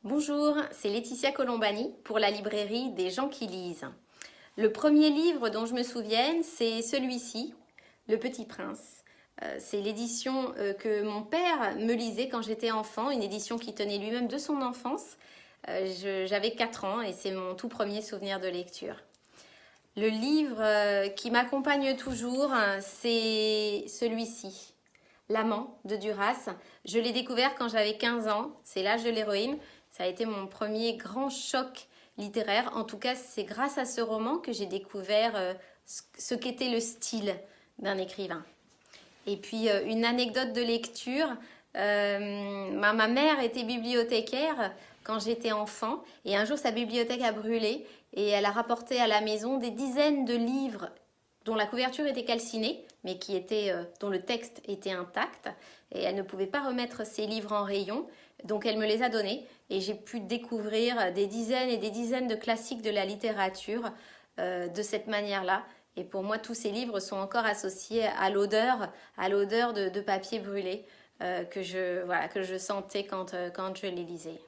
Bonjour, c'est Laetitia Colombani pour la librairie des gens qui lisent. Le premier livre dont je me souvienne, c'est celui-ci, Le Petit Prince. C'est l'édition que mon père me lisait quand j'étais enfant, une édition qu'il tenait lui-même de son enfance. J'avais 4 ans et c'est mon tout premier souvenir de lecture. Le livre qui m'accompagne toujours, c'est celui-ci, L'amant de Duras. Je l'ai découvert quand j'avais 15 ans, c'est l'âge de l'héroïne. Ça a été mon premier grand choc littéraire. En tout cas, c'est grâce à ce roman que j'ai découvert ce qu'était le style d'un écrivain. Et puis, une anecdote de lecture. Ma mère était bibliothécaire quand j'étais enfant et un jour sa bibliothèque a brûlé et elle a rapporté à la maison des dizaines de livres dont la couverture était calcinée mais dont le texte était intact et elle ne pouvait pas remettre ces livres en rayon, donc elle me les a donnés et j'ai pu découvrir des dizaines et des dizaines de classiques de la littérature de cette manière-là. Et pour moi, tous ces livres sont encore associés à l'odeur de papier brûlé que je sentais quand je les lisais.